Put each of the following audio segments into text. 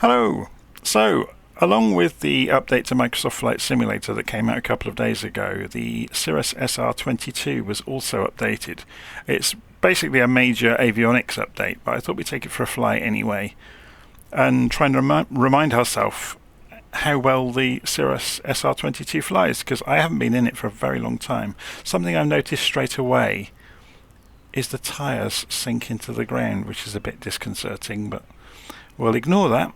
Hello! So, along with the update to Microsoft Flight Simulator that came out a couple of days ago, the Cirrus SR22 was also updated. It's basically a major avionics update, but I thought we'd take it for a fly anyway and try and remind ourselves how well the Cirrus SR22 flies, because I haven't been in it for a very long time. Something I've noticed straight away is the tyres sink into the ground, which is a bit disconcerting, but we'll ignore that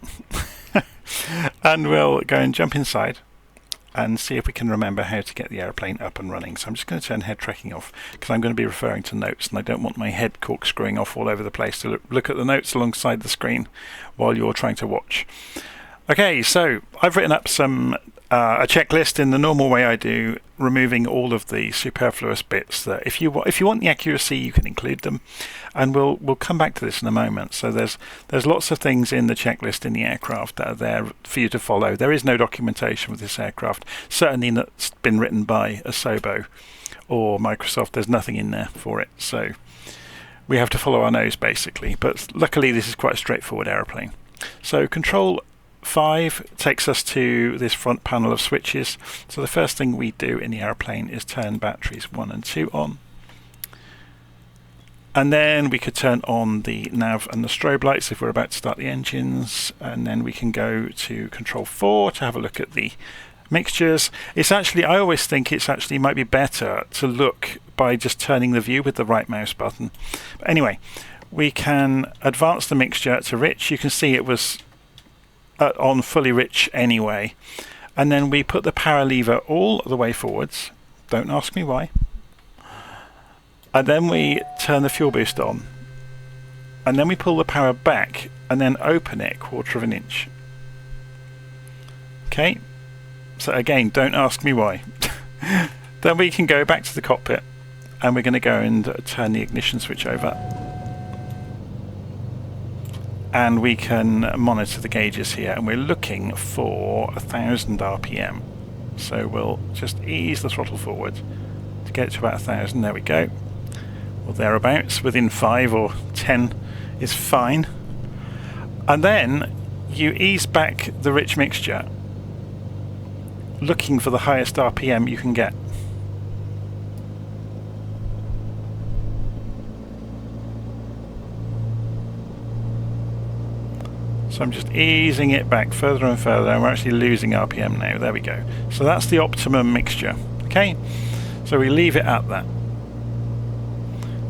and we'll go and jump inside and see if we can remember how to get the aeroplane up and running. So I'm just going to turn head tracking off because I'm going to be referring to notes and I don't want my head corkscrewing off all over the place to look at the notes alongside the screen while you're trying to watch. Okay, so I've written up a checklist in the normal way I do, removing all of the superfluous bits that if you want the accuracy, you can include them, and we'll come back to this in a moment. So there's lots of things in the checklist in the aircraft that are there for you to follow. There is no documentation with this aircraft, certainly that's been written by Asobo or Microsoft. There's nothing in there for it, so we have to follow our nose basically. But luckily this is quite a straightforward aeroplane. So Control 5 takes us to this front panel of switches. So the first thing we do in the aeroplane is turn batteries 1 and 2 on. And then we could turn on the nav and the strobe lights if we're about to start the engines. And then we can go to Control 4 to have a look at the mixtures. It's actually, I always think it's actually might be better to look by just turning the view with the right mouse button. But anyway, we can advance the mixture to rich. You can see it was on fully rich anyway, and then we put the power lever all the way forwards, don't ask me why, and then we turn the fuel boost on, and then we pull the power back and then open it 1/4 of an inch. Okay, so again, don't ask me why. Then we can go back to the cockpit and we're going to go and turn the ignition switch over. And we can monitor the gauges here, and we're looking for 1000 RPM. So we'll just ease the throttle forward to get it to about 1000. There we go. Or thereabouts, within 5 or 10 is fine. And then you ease back the rich mixture, looking for the highest RPM you can get. So I'm just easing it back further and further, and we're actually losing RPM now. There we go. So that's the optimum mixture. Okay, so we leave it at that.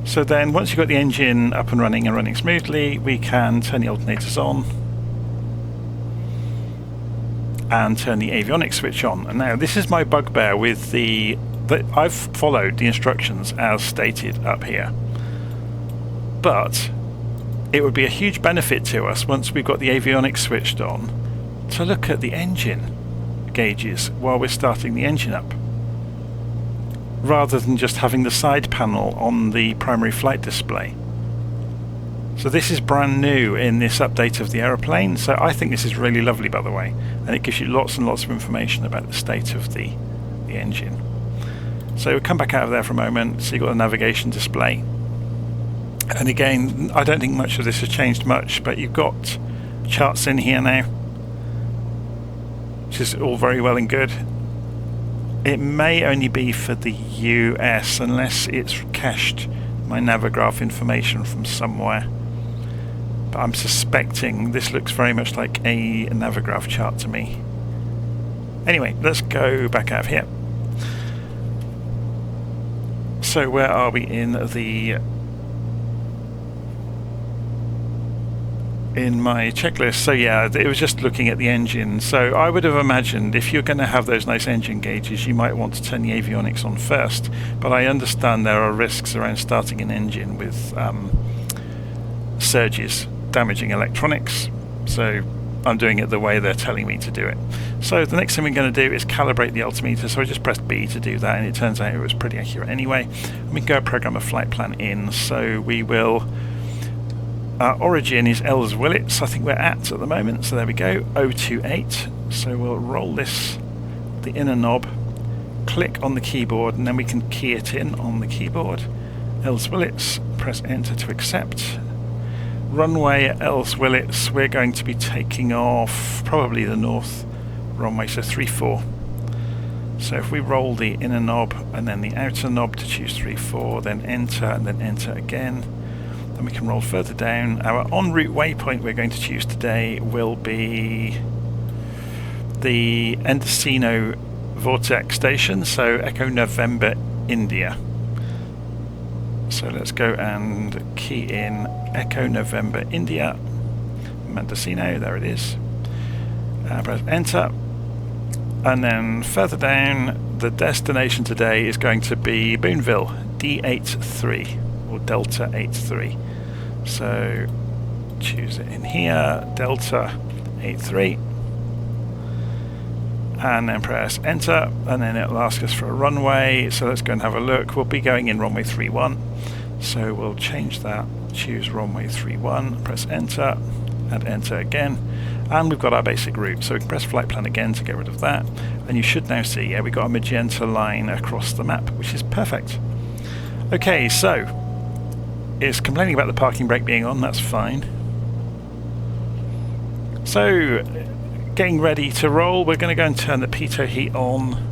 So then once you've got the engine up and running smoothly, we can turn the alternators on and turn the avionics switch on. And now this is my bugbear with I've followed the instructions as stated up here, but it would be a huge benefit to us once we've got the avionics switched on to look at the engine gauges while we're starting the engine up, rather than just having the side panel on the primary flight display. So this is brand new in this update of the aeroplane, so I think this is really lovely, by the way, and it gives you lots and lots of information about the state of the engine. So we'll come back out of there for a moment. So you've got the navigation display. And again, I don't think much of this has changed much, but you've got charts in here now, which is all very well and good. It may only be for the US unless it's cached my Navigraph information from somewhere. But I'm suspecting this looks very much like a Navigraph chart to me. Anyway, let's go back out of here. So where are we in my checklist? So yeah, it was just looking at the engine. So I would have imagined if you're going to have those nice engine gauges, you might want to turn the avionics on first, but I understand there are risks around starting an engine with surges damaging electronics, so I'm doing it the way they're telling me to do it. So the next thing we're going to do is calibrate the altimeter, so I just pressed B to do that, and it turns out it was pretty accurate anyway. And we can go program a flight plan in, so we will. Our origin is Ells Willits, I think we're at the moment, so there we go, 028. So we'll roll the inner knob, click on the keyboard, and then we can key it in on the keyboard. Ells Willits, press enter to accept. runway at Ells Willits, we're going to be taking off probably the north runway, so 3-4. So if we roll the inner knob and then the outer knob to choose 3-4, then enter and then enter again, then we can roll further down. Our en route waypoint we're going to choose today will be the Endocino Vortex station, so Echo November India. So let's go and key in Echo November India, Mendocino, there it is. Press enter. And then further down, the destination today is going to be Boonville, D83, or Delta 83. So choose it in here, Delta 83. And then press enter, and then it'll ask us for a runway. So let's go and have a look. We'll be going in runway 31. So we'll change that, choose runway 31, press enter, and enter again. And we've got our basic route, so we can press flight plan again to get rid of that, and you should now see, yeah, we've got a magenta line across the map, which is perfect. Okay, so it's complaining about the parking brake being on, that's fine. So getting ready to roll, we're going to go and turn the pitot heat on.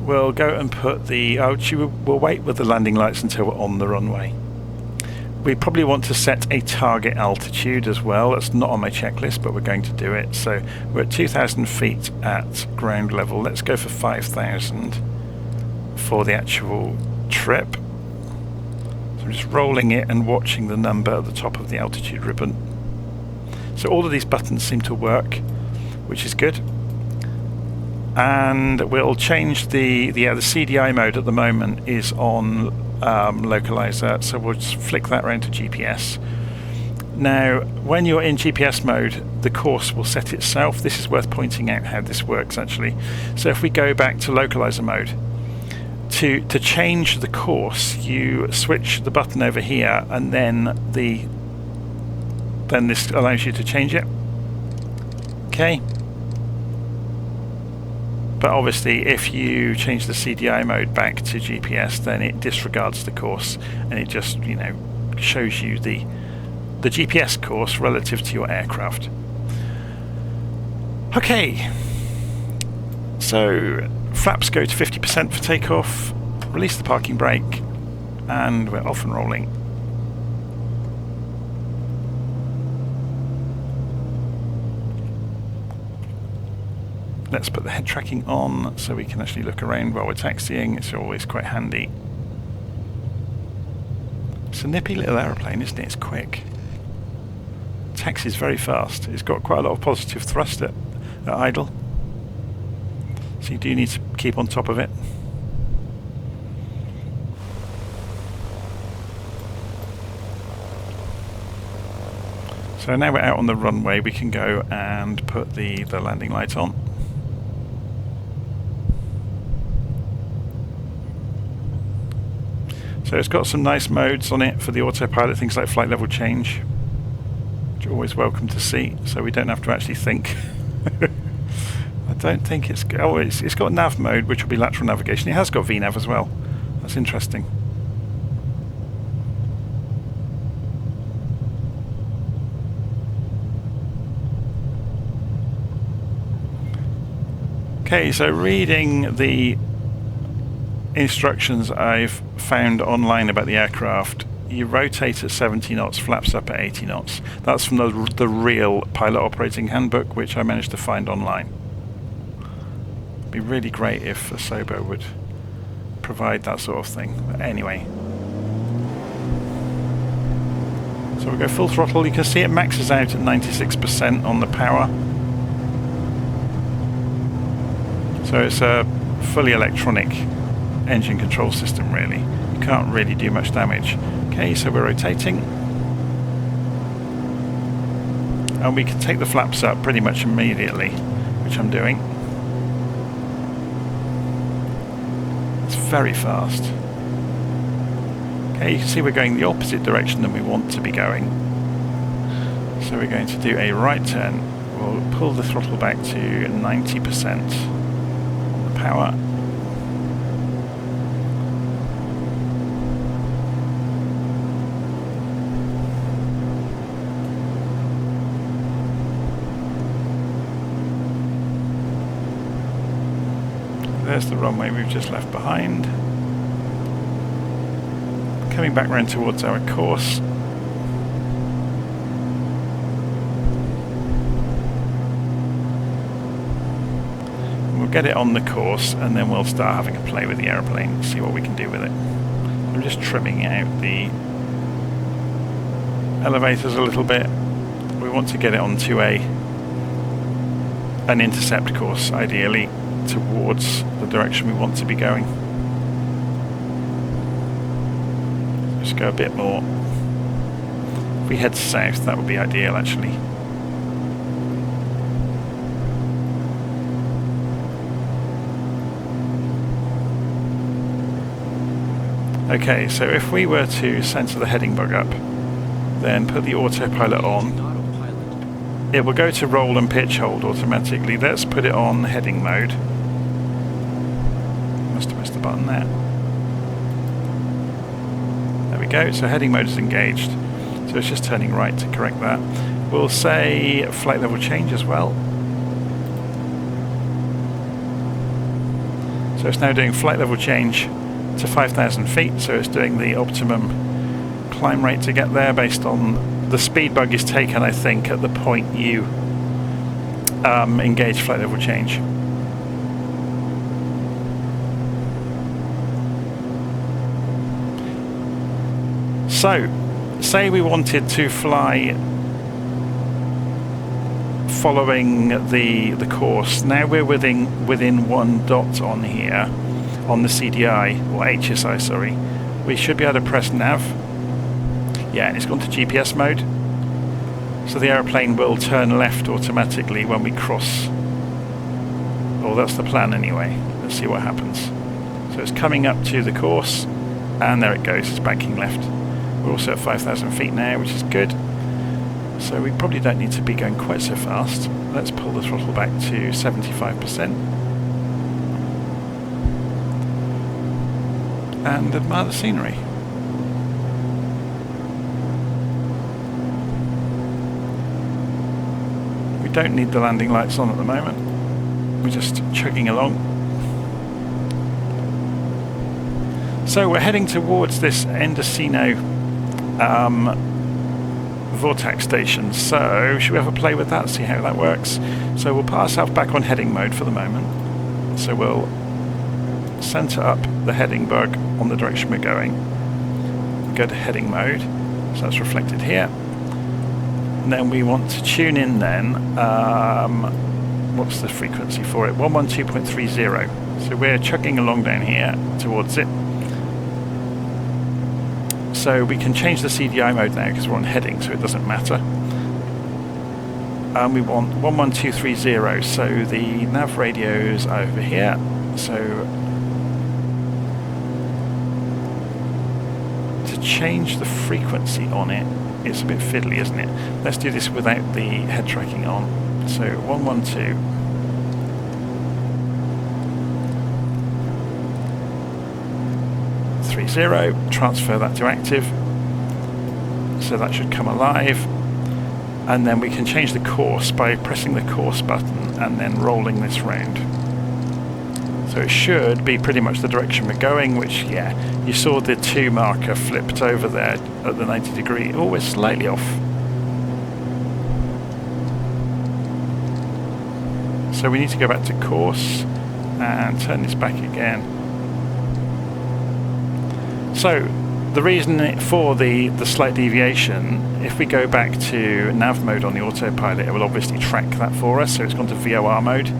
We'll go and put the, we'll wait with the landing lights until we're on the runway. We probably want to set a target altitude as well. That's not on my checklist, but we're going to do it. So we're at 2,000 feet at ground level. Let's go for 5,000 for the actual trip. So I'm just rolling it and watching the number at the top of the altitude ribbon. So all of these buttons seem to work, which is good. And we'll change the CDI mode at the moment is on localizer, so we'll just flick that around to GPS. Now when you're in GPS mode, the course will set itself. This is worth pointing out how this works actually. So if we go back to localizer mode, to change the course, you switch the button over here, and then this allows you to change it. Okay. But obviously if you change the CDI mode back to GPS, then it disregards the course, and it just, you know, shows you the GPS course relative to your aircraft. Okay, so flaps go to 50% for takeoff, release the parking brake, and we're off and rolling. Let's put the head tracking on so we can actually look around while we're taxiing. It's always quite handy. It's a nippy little aeroplane, isn't it? It's quick. Taxi's very fast. It's got quite a lot of positive thrust at idle. So you do need to keep on top of it. So now we're out on the runway, we can go and put the landing light on. So it's got some nice modes on it for the autopilot, things like flight level change, which are always welcome to see, so we don't have to actually think. I don't think it's got nav mode, which will be lateral navigation. It has got VNav as well. That's interesting. Okay, so reading the instructions I've found online about the aircraft, you rotate at 70 knots, flaps up at 80 knots. That's from the real pilot operating handbook, which I managed to find online. It'd be really great if Asobo would provide that sort of thing. But anyway. So we go full throttle. You can see it maxes out at 96% on the power. So it's a fully electronic engine control system really. You can't really do much damage. Okay, so we're rotating. And we can take the flaps up pretty much immediately, which I'm doing. It's very fast. Okay, you can see we're going the opposite direction than we want to be going. So we're going to do a right turn. We'll pull the throttle back to 90% on the power. there's the runway we've just left behind. Coming back round towards our course. We'll get it on the course and then we'll start having a play with the aeroplane, see what we can do with it. I'm just trimming out the elevators a little bit. We want to get it onto an intercept course, ideally, towards the direction we want to be going. Just go a bit more. If we head south, that would be ideal, actually. Okay, so if we were to center the heading bug up, then put the autopilot on, it will go to roll and pitch hold automatically. Let's put it on heading mode. Must have missed the button there. There we go, so heading mode is engaged. So it's just turning right to correct that. We'll say flight level change as well. So it's now doing flight level change to 5,000 feet, so it's doing the optimum climb rate to get there based on the speed bug is taken, I think, at the point you engage flight level change. So, say we wanted to fly following the course. Now we're within 1 dot on here, on the CDI, or HSI, sorry. We should be able to press nav. Yeah, and it's gone to GPS mode. So the aeroplane will turn left automatically when we cross. Oh, that's the plan anyway. Let's see what happens. So it's coming up to the course, and there it goes, it's banking left. We're also at 5,000 feet now, which is good. So we probably don't need to be going quite so fast. Let's pull the throttle back to 75%. And admire the scenery. We don't need the landing lights on at the moment. We're just chugging along. So we're heading towards this Endocino vortex station. So should we have a play with that, see how that works? So we'll put ourselves back on heading mode for the moment. So we'll center up the heading bug on the direction we're going. Go to heading mode, so that's reflected here. And then we want to tune in then, what's the frequency for it? 112.30. So we're chugging along down here towards it. So we can change the CDI mode now because we're on heading, so it doesn't matter. And we want 11230, so the nav radio's over here. So to change the frequency on it, it's a bit fiddly, isn't it? Let's do this without the head tracking on. So 112. Transfer that to active, so that should come alive, and then we can change the course by pressing the course button and then rolling this round. So it should be pretty much the direction we're going, which, yeah, you saw the 2 marker flipped over there at the 90 degree. Oh, we're slightly off. So we need to go back to course and turn this back again. So the reason for the slight deviation, if we go back to nav mode on the autopilot, it will obviously track that for us, so it's gone to VOR mode.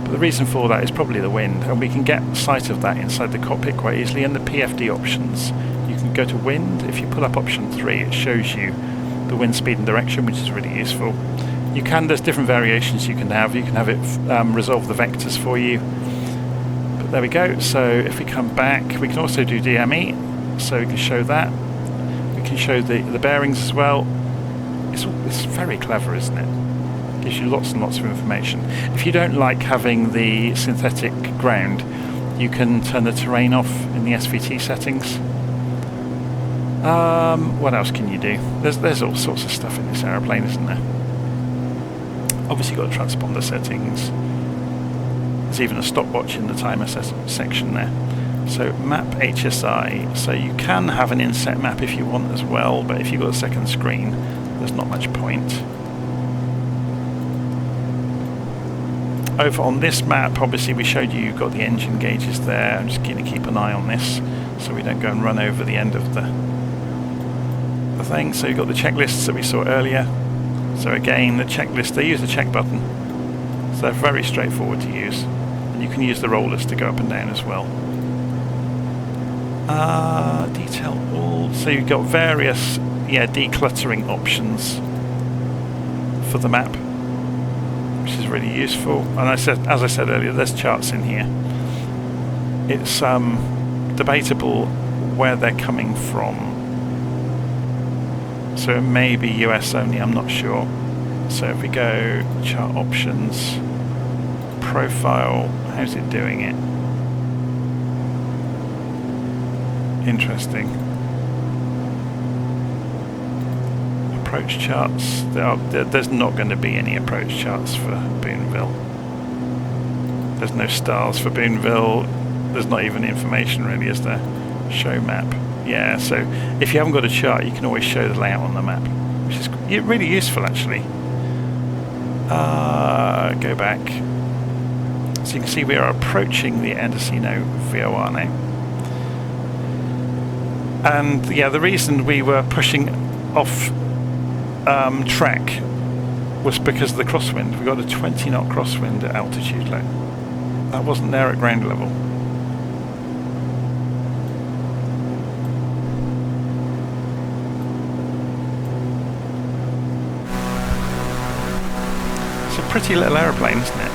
But the reason for that is probably the wind, and we can get sight of that inside the cockpit quite easily. In the PFD options, you can go to wind. If you pull up option 3, it shows you the wind speed and direction, which is really useful. There's different variations you can have. You can have it resolve the vectors for you. There we go. So if we come back, we can also do DME, so we can show that. We can show the bearings as well. It's very clever, isn't it? Gives you lots and lots of information. If you don't like having the synthetic ground, you can turn the terrain off in the SVT settings. What else can you do? There's all sorts of stuff in this aeroplane, isn't there? Obviously you've got the transponder settings. There's even a stopwatch in the timer section there. So map HSI, so you can have an inset map if you want as well, but if you've got a second screen, there's not much point. Over on this map, obviously we showed you you've got the engine gauges there. I'm just keen to keep an eye on this so we don't go and run over the end of the thing. So you've got the checklists that we saw earlier. So again, the checklist, they use the check button, so they're very straightforward to use. And you can use the rollers to go up and down as well. Detail all. So you've got various decluttering options for the map, which is really useful. And as I said earlier, there's charts in here. It's debatable where they're coming from. So it may be US only, I'm not sure. So if we go chart options, profile, how's it doing it? Interesting. Approach charts. There's not going to be any approach charts for Boonville. There's no stars for Boonville. There's not even information really, is there? Show map. Yeah, so if you haven't got a chart, you can always show the layout on the map, which is really useful actually. Go back. So you can see we are approaching the Endocino VOR now. And yeah, the reason we were pushing off track was because of the crosswind. We got a 20 knot crosswind at altitude low. That wasn't there at ground level. It's a pretty little aeroplane, isn't it?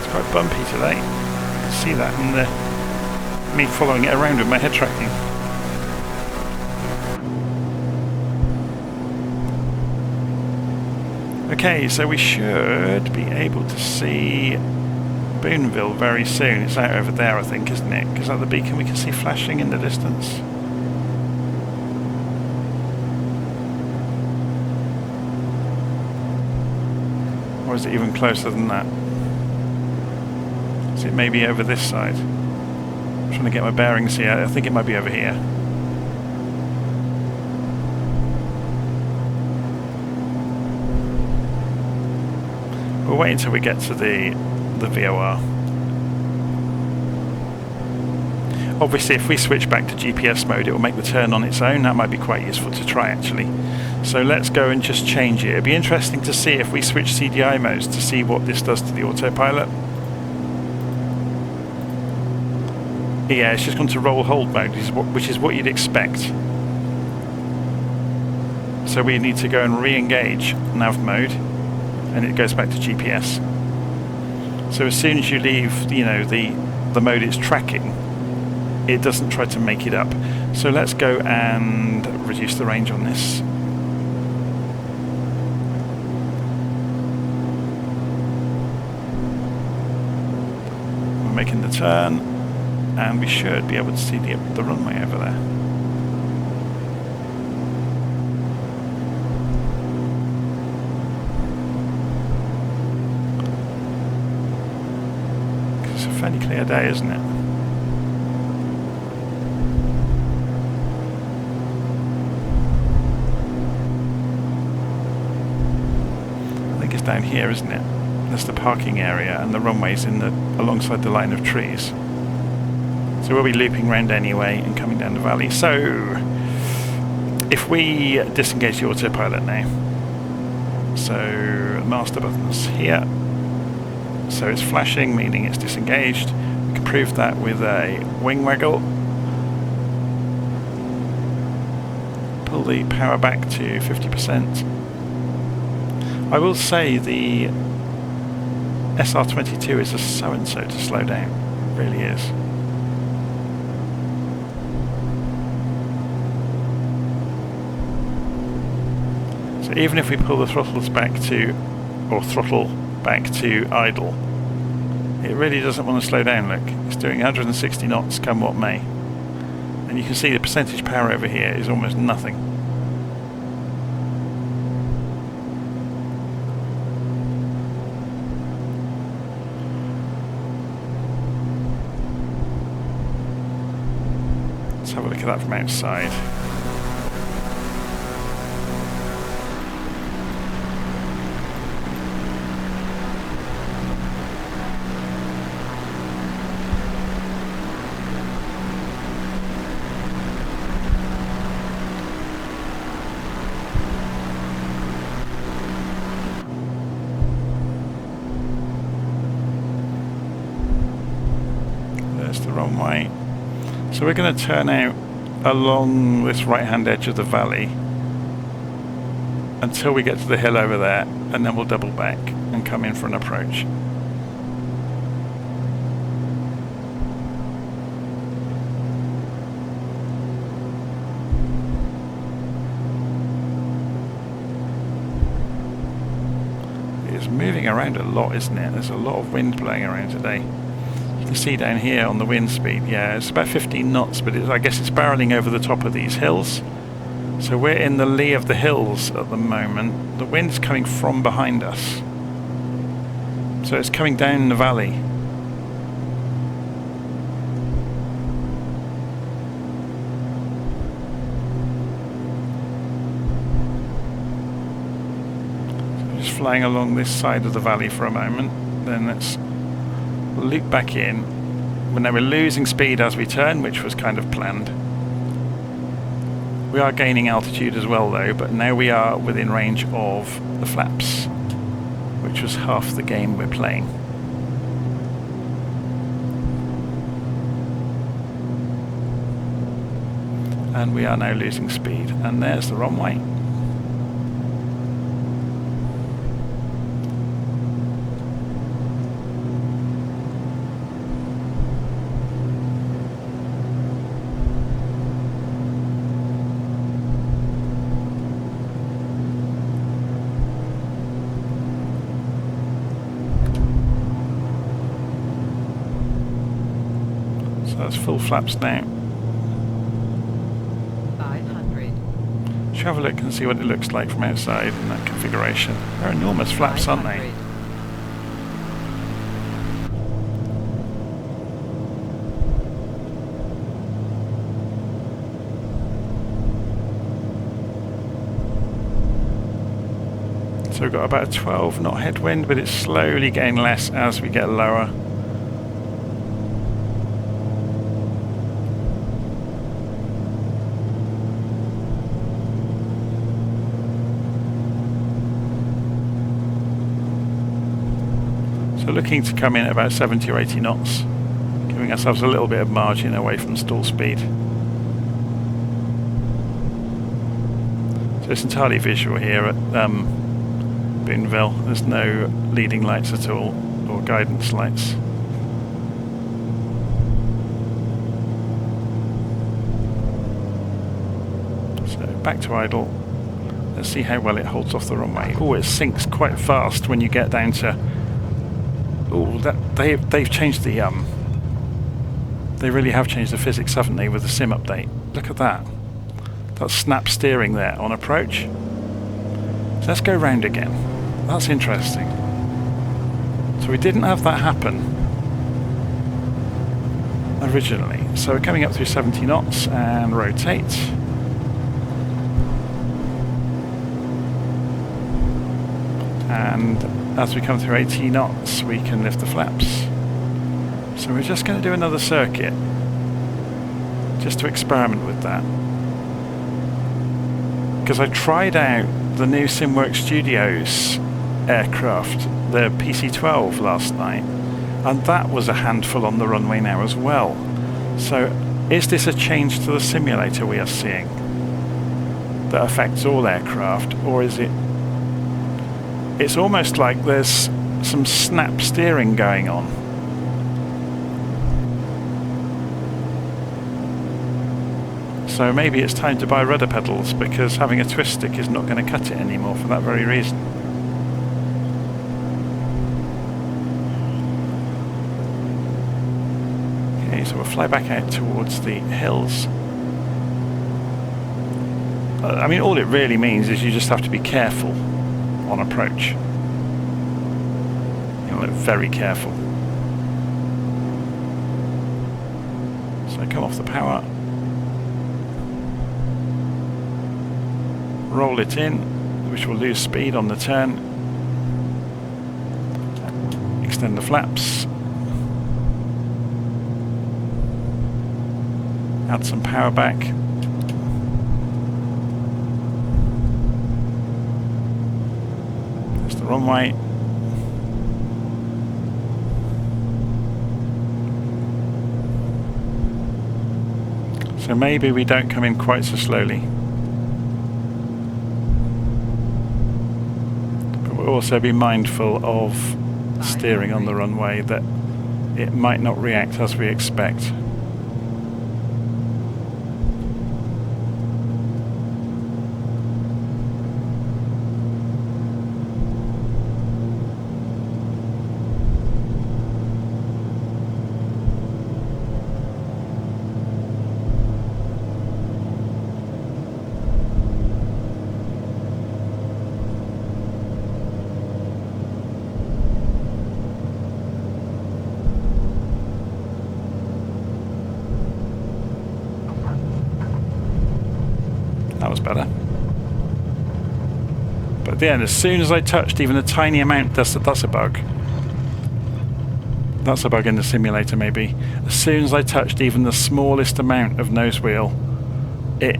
Quite bumpy today. You can see that in me following it around with my head tracking. Okay, so we should be able to see Boonville very soon. It's out over there, I think, isn't it? Because at the beacon we can see flashing in the distance. Or is it even closer than that? Is it maybe over this side? I'm trying to get my bearings here. I think it might be over here. We'll wait until we get to the VOR. Obviously, if we switch back to GPS mode, it will make the turn on its own. That might be quite useful to try, actually. So let's go and just change it. It'll be interesting to see if we switch CDI modes to see what this does to the autopilot. Yeah, it's just gone to roll hold mode, which is what you'd expect. So we need to go and re-engage nav mode, and it goes back to GPS. So as soon as you leave, the mode it's tracking, it doesn't try to make it up. So let's go and reduce the range on this. We're making the turn. And we should be able to see the runway over there. It's a fairly clear day, isn't it? I think it's down here, isn't it? That's the parking area, and the runway's alongside the line of trees. So we'll be looping round anyway and coming down the valley. So if we disengage the autopilot now, so master button's here, so it's flashing, meaning it's disengaged. We can prove that with a wing waggle. Pull the power back to 50%. I will say the SR22 is a so-and-so to slow down. It really is. So even if we pull the throttles back to, or throttle back to idle, It really doesn't want to slow down, look. It's doing 160 knots come what may. And you can see the percentage power over here is almost nothing. Let's have a look at that from outside. There's the wrong way. So we're going to turn out along this right hand edge of the valley until we get to the hill over there, and then we'll double back and come in for an approach. It's moving around a lot, isn't it? There's a lot of wind blowing around today. You can see down here on the wind speed, yeah, it's about 15 knots, but I guess it's barreling over the top of these hills. So we're in the lee of the hills at the moment. The wind's coming from behind us. So it's coming down the valley. So just flying along this side of the valley for a moment, then let's loop back in. Well, now we're losing speed as we turn, which was kind of planned. We are gaining altitude as well though, but now we are within range of the flaps, which was half the game we're playing. And we are now losing speed, and there's the wrong way. That's full flaps now. 500. Should we have a look and see what it looks like from outside in that configuration? They're enormous flaps, aren't they? So we've got about a 12 knot headwind, but it's slowly getting less as we get lower. So looking to come in at about 70 or 80 knots, giving ourselves a little bit of margin away from stall speed. So it's entirely visual here at Boonville. There's no leading lights at all, or guidance lights. So back to idle. Let's see how well it holds off the runway. Oh, it sinks quite fast when you get down to... Oh, they've changed the they really have changed the physics, haven't they, with the sim update? Look at that. That's snap steering there on approach. So let's go round again. That's interesting. So we didn't have that happen originally. So we're coming up through 70 knots and rotate. And as we come through 80 knots, we can lift the flaps. So we're just going to do another circuit, just to experiment with that. Because I tried out the new SimWorks Studios aircraft, the PC-12, last night, and that was a handful on the runway now as well. So is this a change to the simulator we are seeing that affects all aircraft, or is it... It's almost like there's some snap steering going on. So maybe it's time to buy rudder pedals, because having a twist stick is not going to cut it anymore for that very reason. Okay, so we'll fly back out towards the hills. I mean, all it really means is you just have to be careful on approach. You know, very careful. So come off the power. Roll it in, which will lose speed on the turn. Extend the flaps. Add some power back. There's the runway. So maybe we don't come in quite so slowly. But we'll also be mindful of steering on the runway, that it might not react as we expect. That was better. But at the end, as soon as I touched even a tiny amount, that's a bug. That's a bug in the simulator, maybe. As soon as I touched even the smallest amount of nose wheel, it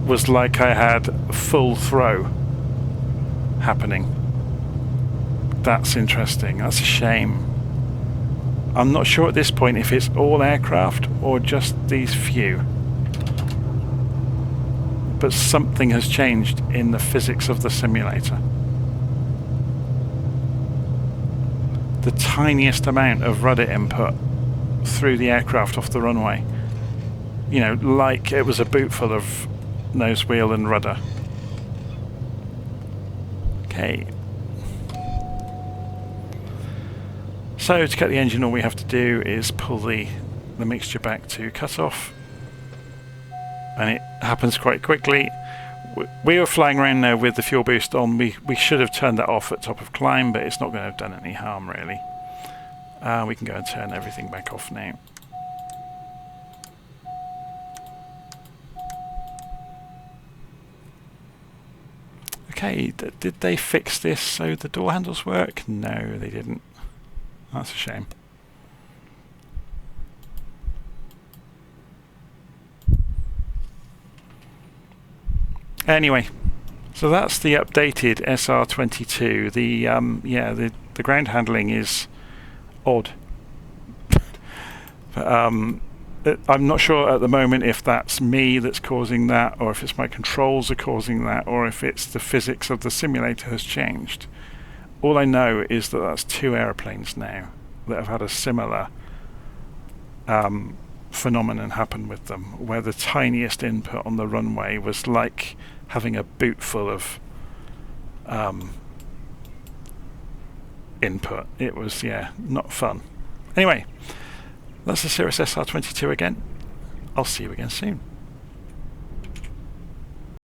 was like I had full throw happening. That's interesting. That's a shame. I'm not sure at this point if it's all aircraft or just these few. But something has changed in the physics of the simulator. The tiniest amount of rudder input through the aircraft off the runway. You know, like it was a boot full of nose wheel and rudder. Okay. So to cut the engine, all we have to do is pull the mixture back to cutoff. And it happens quite quickly. We were flying around now with the fuel boost on. We should have turned that off at top of climb, but it's not going to have done any harm really. We can go and turn everything back off now. Okay, did they fix this so the door handles work? No, they didn't. That's a shame. Anyway, so that's the updated SR22. The ground handling is odd. But, I'm not sure at the moment if that's me that's causing that, or if it's my controls are causing that, or if it's the physics of the simulator has changed. All I know is that that's two aeroplanes now that have had a similar phenomenon happen with them, where the tiniest input on the runway was like having a boot full of input. It was, yeah, not fun. Anyway, that's the Cirrus SR22 again. I'll see you again soon.